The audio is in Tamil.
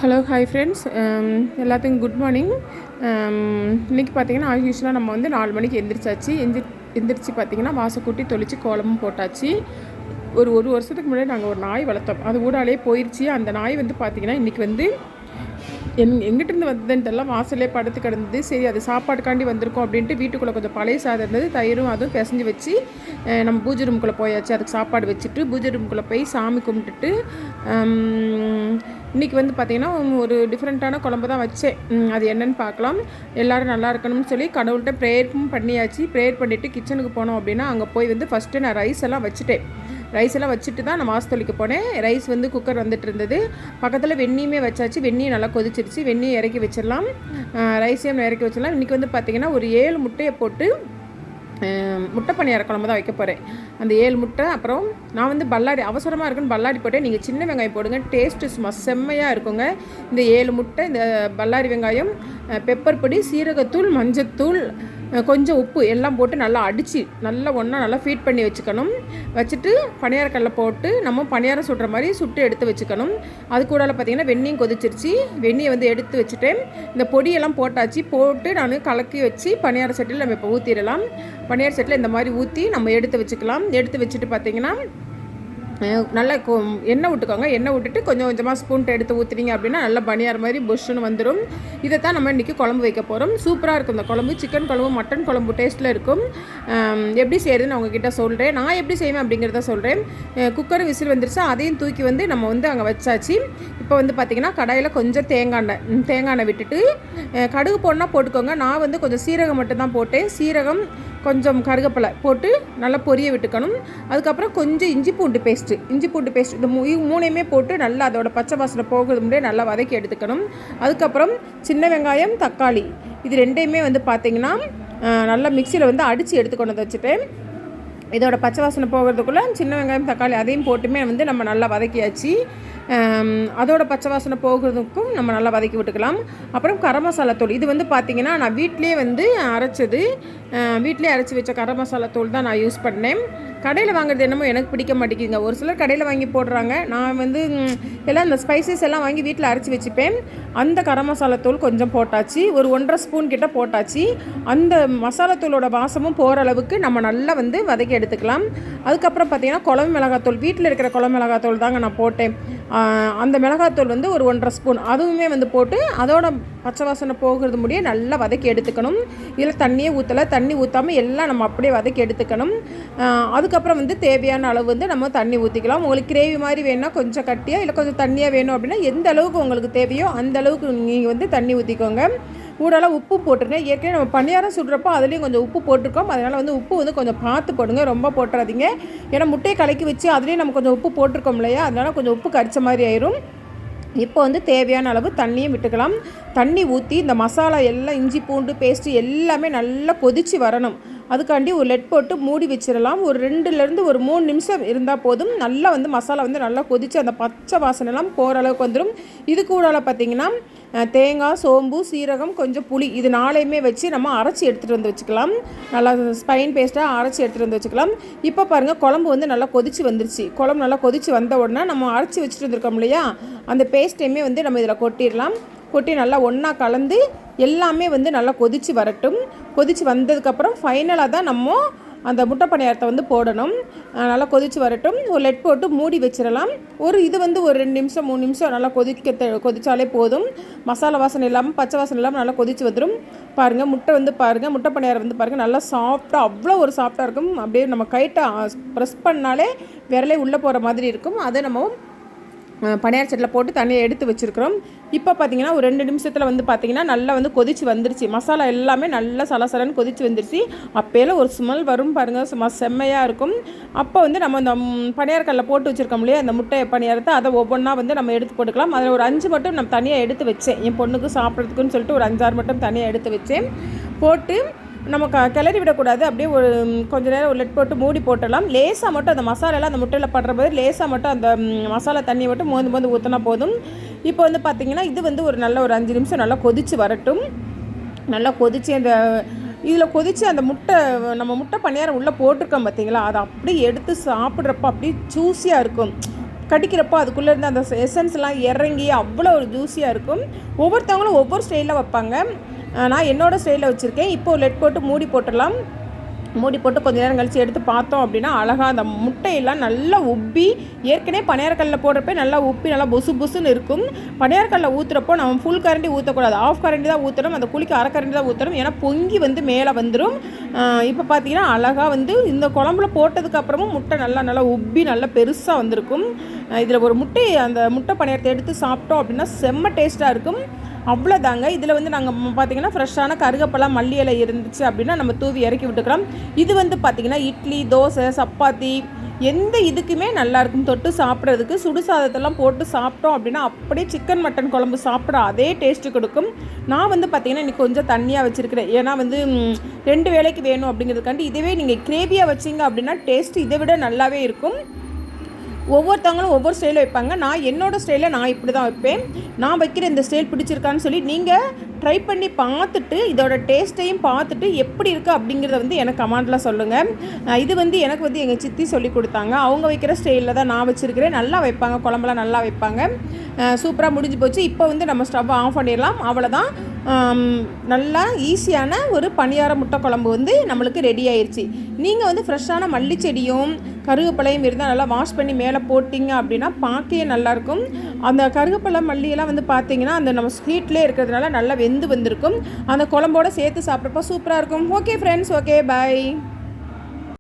ஹலோ ஹாய் ஃப்ரெண்ட்ஸ், எல்லாத்துக்கும் குட் மார்னிங். இன்றைக்கி பார்த்திங்கன்னா யூஸ்வலாக நம்ம வந்து 4 மணிக்கு எந்திரிச்சு பார்த்திங்கன்னா வாசக்கூட்டி தொளிச்சு கோலமும் போட்டாச்சு. ஒரு வருஷத்துக்கு முன்னாடி நாங்கள் ஒரு நாய் வளர்த்தோம். அது ஊடாலே போயிடுச்சு. அந்த நாய் வந்து பார்த்திங்கன்னா இன்றைக்கி வந்து எங்கிட்டிருந்து வந்ததுன்னு தெரியல, வாசலே படுத்து கிடந்தது. சரி, அது சாப்பாட்டுக்காண்டி வந்திருக்கோம் அப்படின்ட்டு வீட்டுக்குள்ளே கொஞ்சம் பழைய சாதம் இருந்தது, தயிரும் அதுவும் பிசைஞ்சு வச்சு நம்ம பூஜை ரூமுக்குள்ளே போயாச்சு. அதுக்கு சாப்பாடு வச்சுட்டு பூஜை ரூமுக்குள்ளே போய் சாமி கும்பிட்டுட்டு இன்றைக்கி வந்து பார்த்திங்கன்னா ஒரு டிஃப்ரெண்ட்டான குழம்பு தான் வச்சேன். அது என்னென்னு பார்க்கலாம். எல்லோரும் நல்லா இருக்கணும்னு சொல்லி கடவுள்கிட்ட ப்ரேயரும் பண்ணியாச்சு. ப்ரேயர் பண்ணிவிட்டு கிச்சனுக்கு போனோம் அப்படின்னா அங்கே போய் வந்து ஃபஸ்ட்டு நான் ரைஸ் எல்லாம் வச்சுட்டு தான் நான் வாசத்தொலிக்க போனேன். ரைஸ் வந்து குக்கர் வந்துட்டு இருந்தது. பக்கத்தில் வெந்நியுமே வச்சாச்சு. வெந்நியும் நல்லா கொதிச்சிருச்சு. வெந்நியை இறக்கி வச்சிடலாம், ரைஸையும் இறக்கி வச்சிடலாம். இன்றைக்கி வந்து பார்த்திங்கன்னா ஒரு 7 முட்டையை போட்டு முட்டை பணியார குழம்பு தான் வைக்க போகிறேன். அந்த 7 முட்டை, அப்புறம் நான் வந்து பல்லாரி அவசரமாக இருக்குன்னு பல்லாரி போட்டேன். நீங்கள் சின்ன வெங்காயம் போடுங்க, டேஸ்ட்டு சும்மா செம்மையாக இருக்குங்க. இந்த 7 முட்டை, இந்த பல்லாரி வெங்காயம், பெப்பர் பொடி, சீரகத்தூள், மஞ்சத்தூள், கொஞ்சம் உப்பு எல்லாம் போட்டு நல்லா அடித்து நல்லா ஃபீட் பண்ணி வச்சுட்டு பணியாரக்கல்ல போட்டு நம்ம பணியாரம் சுடுற மாதிரி சுட்டு எடுத்து வச்சுக்கணும். அது கூட பார்த்திங்கன்னா வெந்நியும் கொதிச்சிருச்சு. வெந்நியை வந்து எடுத்து வச்சுட்டேன். இந்த பொடியெல்லாம் போட்டு நான் கலக்கி வச்சு பணியார சட்டியில் நம்ம இப்போ ஊற்றிடலாம். பணியார சட்டியில் இந்த மாதிரி ஊற்றி நம்ம எடுத்து வச்சுக்கலாம். எடுத்து வச்சுட்டு பார்த்திங்கன்னா நல்லா எண்ணெய் விட்டுக்கோங்க. எண்ணெய் விட்டுட்டு கொஞ்சம் கொஞ்சமாக ஸ்பூன்ட்டு எடுத்து ஊற்றுனீங்க அப்படின்னா நல்லா பனியார் மாதிரி புஷ்ஷுன்னு வந்துடும். இதை தான் நம்ம இன்றைக்கி குழம்பு வைக்க போகிறோம். சூப்பராக இருக்கும் இந்த குழம்பு. சிக்கன் குழம்பு, மட்டன் குழம்பு டேஸ்ட்டில் இருக்கும். எப்படி செய்கிறதுன்னு உங்ககிட்ட சொல்கிறேன். நான் எப்படி செய்வேன் அப்படிங்கிறத சொல்கிறேன். குக்கர் விசில் வந்துருச்சு. அதையும் தூக்கி வந்து நம்ம வந்து அங்கே வச்சாச்சு. இப்போ வந்து பார்த்திங்கன்னா கடாயில் கொஞ்சம் தேங்காய் எண்ணெய் விட்டுட்டு கடுகு போடனா போட்டுக்கோங்க. நான் வந்து கொஞ்சம் சீரகம் மட்டும்தான் போட்டேன். சீரகம், கொஞ்சம் கருவேப்பிலை போட்டு நல்லா பொரிய விட்டுக்கணும். அதுக்கப்புறம் கொஞ்சம் இஞ்சி பூண்டு பேஸ்ட் இந்த மூணையுமே போட்டு நல்லா அதோட பச்சை வாசனை போகிறது முடியே நல்லா வதக்கி எடுத்துக்கணும். அதுக்கப்புறம் சின்ன வெங்காயம், தக்காளி, இது ரெண்டையுமே வந்து பார்த்திங்கன்னா நல்லா மிக்சியில் வந்து அடித்து எடுத்துக்கொண்டு வச்சுட்டேன். இதோட பச்சை வாசனை போகிறதுக்குள்ளே சின்ன வெங்காயம், தக்காளி அதையும் போட்டுமே வந்து நம்ம நல்லா வதக்கியாச்சு. அதோட பச்சை வாசனை போகிறதுக்கும் நம்ம நல்லா வதக்கி விட்டுக்கலாம். அப்புறம் கரம் மசாலா தூள், இது வந்து பார்த்திங்கன்னா நான் வீட்டிலே வந்து அரைச்சி வச்ச கரம் மசாலா தூள் தான் நான் யூஸ் பண்ணேன். கடையில் வாங்குறது என்னமோ எனக்கு பிடிக்க மாட்டேங்குதுங்க. ஒரு சிலர் கடையில் வாங்கி போடுறாங்க. நான் வந்து எல்லாம் இந்த ஸ்பைசஸ் எல்லாம் வாங்கி வீட்டில் அரைச்சி வச்சுப்பேன். அந்த கரம் மசாலா தூள் கொஞ்சம் போட்டாச்சு. ஒரு 1.5 ஸ்பூன் கிட்ட போட்டாச்சு. அந்த மசாலா தூளோட வாசமும் போகிற அளவுக்கு நம்ம நல்லா வந்து வதக்கி எடுத்துக்கலாம். அதுக்கப்புறம் பார்த்திங்கன்னா குழம்பு மிளகாத்தூள், வீட்டில் இருக்கிற குழம்பு மிளகாத்தூள் தாங்க நான் போட்டேன். அந்த மிளகாத்தூள் வந்து ஒரு 1.5 ஸ்பூன் அதுவுமே வந்து போட்டு அதோட பச்சை வாசனை போகிறது முடிய நல்லா வதக்கி எடுத்துக்கணும். இதில் தண்ணியே ஊற்றலை, தண்ணி ஊற்றாமல் எல்லாம் நம்ம அப்படியே வதக்கி எடுத்துக்கணும். அதுக்கப்புறம் வந்து தேவையான அளவு வந்து நம்ம தண்ணி ஊற்றிக்கலாம். உங்களுக்கு கிரேவி மாதிரி வேணும்னா கொஞ்சம் கட்டியாக, இல்லை கொஞ்சம் தண்ணியாக வேணும் அப்படின்னா எந்த அளவுக்கு உங்களுக்கு தேவையோ அந்த அளவுக்கு நீங்கள் வந்து தண்ணி ஊற்றிக்கோங்க. கூடலாம் உப்பு போட்டுருங்க. ஏற்கனவே நம்ம பணியாரம் சுடுறப்போ அதுலேயும் கொஞ்சம் உப்பு போட்டிருக்கோம். அதனால் வந்து உப்பு வந்து கொஞ்சம் பார்த்து போடுங்க, ரொம்ப போட்டுறாதீங்க. ஏன்னா முட்டையை கலக்கி வச்சு அதுலேயும் நம்ம கொஞ்சம் உப்பு போட்டிருக்கோம் இல்லையா, அதனால் கொஞ்சம் உப்பு கரிச்ச மாதிரி ஆயிரும். இப்போ வந்து தேவையான அளவு தண்ணியும் விட்டுக்கலாம். தண்ணி ஊற்றி இந்த மசாலா எல்லாம், இஞ்சி பூண்டு பேஸ்ட்டு எல்லாமே நல்லா கொதித்து வரணும். அதுக்காண்டி ஒரு லெட் போட்டு மூடி வச்சிடலாம். ஒரு 2லேருந்து ஒரு 3 நிமிஷம் இருந்தால் போதும். நல்லா வந்து மசாலா வந்து நல்லா கொதித்து அந்த பச்சை வாசனைலாம் போகிற அளவுக்கு வந்துடும். இது கூட பார்த்திங்கன்னா தேங்காய், சோம்பு, சீரகம், கொஞ்சம் புளி, இது 4ஐயுமே வச்சு நம்ம அரைச்சி எடுத்துகிட்டு வந்து வச்சுக்கலாம். நல்லா ஸ்பைன் பேஸ்ட்டாக அரைச்சி எடுத்துகிட்டு வந்து வச்சுக்கலாம். இப்போ பாருங்கள், குழம்பு வந்து நல்லா கொதித்து வந்துருச்சு. குழம்பு நல்லா கொதித்து வந்த உடனே நம்ம அரைச்சி வச்சுட்டு வந்துருக்கோம் இல்லையா, அந்த பேஸ்ட்டையுமே வந்து நம்ம இதில் கொட்டிடலாம். கொட்டி நல்லா ஒன்றா கலந்து எல்லாமே வந்து நல்லா கொதித்து வரட்டும். கொதித்து வந்ததுக்கப்புறம் ஃபைனலாக தான் நம்ம அந்த முட்டை பணியாரத்தை வந்து போடணும். நல்லா வரட்டும். ஒரு லெட் போட்டு மூடி வச்சிடலாம். இது வந்து ஒரு 2 நிமிஷம் 3 நிமிஷம் நல்லா கொதிச்சாலே போதும். மசாலா வாசனை இல்லாமல், பச்சை வாசனை இல்லாமல் நல்லா கொதித்து வந்துடும். பாருங்கள், முட்டை பணியாரம் வந்து பாருங்கள் நல்லா சாஃப்டாக, அவ்வளோ ஒரு சாஃப்டாக இருக்கும். அப்படியே நம்ம கைட்டை ப்ரெஸ் பண்ணாலே விரலே உள்ளே போகிற மாதிரி இருக்கும். அதை நம்ம பணியார சட்டியில் போட்டு தண்ணியை எடுத்து வச்சுருக்கிறோம். இப்போ பார்த்திங்கன்னா ஒரு 2 நிமிஷத்தில் வந்து பார்த்திங்கன்னா நல்லா வந்து கொதித்து வந்துருச்சு. மசாலா எல்லாமே நல்லா சலசலன்னு கொதித்து வந்துருச்சு. அப்போலாம் ஒரு ஸ்மெல் வரும் பாருங்கள், சும்மா செம்மையாக இருக்கும். அப்போ வந்து நம்ம இந்த பணியாரக்கல்ல போட்டு வச்சுருக்கோம் இல்லையா, அந்த முட்டை பணியாரத்தை அதை ஒவ்வொன்றா வந்து நம்ம எடுத்து போட்டுக்கலாம். அதில் ஒரு 5 மட்டும் நம்ம தனியாக எடுத்து வச்சேன். என் பொண்ணுக்கு சாப்பிட்றதுக்குன்னு சொல்லிட்டு ஒரு 5-6 மட்டும் தனியாக எடுத்து வச்சேன். போட்டு நம்ம கிளறி விடக்கூடாது. அப்படியே ஒரு கொஞ்சம் நேரம் ஒரு லெட் போட்டு மூடி போட்டுடலாம். லேசாக மட்டும் அந்த மசாலாலாம் அந்த முட்டையில் படுற போது லேசாக மட்டும் அந்த மசாலா தண்ணியை மட்டும் மோந்து ஊற்றினா போதும். இப்போ வந்து பார்த்திங்கன்னா இது வந்து ஒரு 5 நிமிஷம் நல்லா கொதித்து வரட்டும். நல்லா கொதித்து இதில் கொதித்து அந்த நம்ம முட்டை பணியாரம் உள்ளே போட்டிருக்கோம் பார்த்திங்களா, அதை அப்படியே எடுத்து சாப்பிட்றப்போ அப்படியே ஜூஸியாக இருக்கும். கடிக்கிறப்போ அதுக்குள்ளே இருந்து அந்த எசன்ஸ்லாம் இறங்கி அவ்வளோ ஒரு ஜூஸியாக இருக்கும். ஒவ்வொருத்தவங்களும் ஒவ்வொரு ஸ்டைலில் வைப்பாங்க. நான் என்னோடய ஸ்டைலில் வச்சுருக்கேன். இப்போது லெட் போட்டு மூடி போட்டுடலாம். மூடி போட்டு கொஞ்சம் நேரம் கழித்து எடுத்து பார்த்தோம் அப்படின்னா அழகாக அந்த முட்டையெல்லாம் நல்லா உப்பி, ஏற்கனவே பனியாரக்கல்லில் போடுறப்ப நல்லா உப்பி நல்லா பொசு பொசுன்னு இருக்கும். பனியாரக்கல்லில் ஊற்றுறப்போ நம்ம ஃபுல் கரண்டி ஊற்றக்கூடாது, ஆஃப் கரண்டி தான் ஊற்றணும். அந்த குழிக்கு அரை கரண்டி தான் ஊற்றணும், ஏன்னா பொங்கி வந்து மேலே வந்துடும். இப்போ பார்த்தீங்கன்னா அழகாக வந்து இந்த குழம்புல போட்டதுக்கப்புறமும் முட்டை நல்லா உப்பி நல்லா பெருசாக வந்திருக்கும். இதில் ஒரு அந்த முட்டை பணியாரத்தை எடுத்து சாப்பிட்டோம் அப்படின்னா செம்ம டேஸ்ட்டாக இருக்கும். அவ்வளோதாங்க. இதில் வந்து நாங்கள் பார்த்திங்கன்னா ஃப்ரெஷ்ஷான கருகப்பெல்லாம் மல்லி இலை இருந்துச்சு அப்படின்னா நம்ம தூவி இறக்கி விட்டுக்கலாம். இது வந்து பார்த்திங்கன்னா இட்லி, தோசை, சப்பாத்தி எந்த இதுக்குமே நல்லாயிருக்கும் தொட்டு சாப்பிட்றதுக்கு. சுடு சாதத்தெல்லாம் போட்டு சாப்பிட்டோம் அப்படின்னா அப்படியே சிக்கன் மட்டன் குழம்பு சாப்பிட்ற அதே டேஸ்ட்டு கொடுக்கும். நான் வந்து பார்த்திங்கன்னா இன்றைக்கி கொஞ்சம் தண்ணியாக வச்சுருக்கிறேன், ஏன்னா வந்து 2 வேளைக்கு வேணும் அப்படிங்கிறதுக்காண்டி. இதுவே நீங்கள் கிரேவியாக வச்சிங்க அப்படின்னா டேஸ்ட்டு இதை விட நல்லாவே இருக்கும். ஒவ்வொருத்தவங்களும் ஒவ்வொரு ஸ்டைலில் வைப்பாங்க. நான் என்னோடய ஸ்டைலில் நான் இப்படி தான் வைப்பேன். நான் வைக்கிற இந்த ஸ்டைல் பிடிச்சிருக்கான்னு சொல்லி நீங்கள் ட்ரை பண்ணி பார்த்துட்டு இதோட டேஸ்ட்டையும் பார்த்துட்டு எப்படி இருக்குது அப்படிங்கிறத வந்து எனக்கு கமெண்டில் சொல்லுங்கள். இது வந்து எனக்கு வந்து எங்கள் சித்தி சொல்லி கொடுத்தாங்க. அவங்க வைக்கிற ஸ்டைலில் தான் நான் வச்சுருக்கிறேன். நல்லா வைப்பாங்க, குழம்புலாம் நல்லா வைப்பாங்க. சூப்பராக முடிஞ்சு போச்சு. இப்போ வந்து நம்ம ஸ்டவ் ஆஃப் பண்ணிடலாம். அவ்வளோதான். நல்லா ஈஸியான ஒரு பணியார முட்டை குழம்பு வந்து நம்மளுக்கு ரெடி ஆயிடுச்சு. நீங்கள் வந்து ஃப்ரெஷ்ஷான மல்லி செடியும் கருவேப்பிலையும் இருந்தால் நல்லா வாஷ் பண்ணி மேலே போட்டிங்க அப்படின்னா பார்க்கவே நல்லாயிருக்கும். அந்த கருவேப்பிலை மல்லியெல்லாம் வந்து பார்த்திங்கன்னா அந்த நம்ம ஹீட்லேயே இருக்கிறதுனால நல்லா வெந்து வந்திருக்கும். அந்த குழம்போடு சேர்த்து சாப்பிட்றப்போ சூப்பராக இருக்கும். ஓகே ஃப்ரெண்ட்ஸ், ஓகே, பாய்.